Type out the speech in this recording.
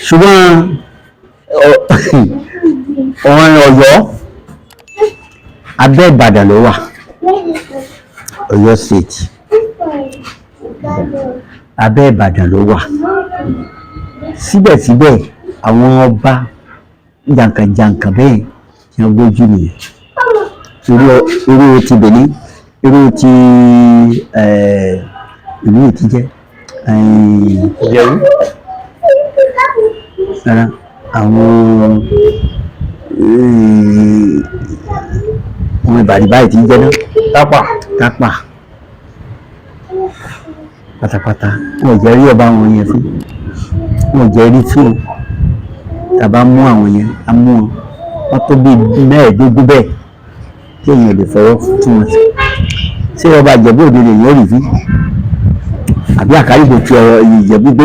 ṣùgbọ́n ọ̀ràn Ọ̀yọ́ abẹ́ Ìbàdàn ló wà. Ọ̀yọ́ state abẹ́ Ìbàdàn ló wà. Síbẹ̀síbẹ̀ àwọn ọba jàǹkànjàǹkàn bẹ́ẹ̀ tí wọ́n gbójú nìyẹn. Irú ti Benin, irú ti ìlú ti jẹ́ àwọn ọmọ Ìbàdàn báyìí ti jẹ́ náà tápà pátápátá. Wọ́n jẹ́ rí ọba wọn yẹn fún, wọ́n jẹ́ rí fún o. Tàbá mú àwọn yẹn, a mú wọn, wọ́n tó bí mẹ́ẹ̀ẹ́dógún bẹ́ẹ̀ tí èèyàn lè fọwọ́ tún wọn sí. Ṣé ọba Ìjẹ̀bú Òde lè yẹn rí fí? Àbí Àkàlìgbò ti ọ̀rọ̀ Ìjẹ̀bú gbó?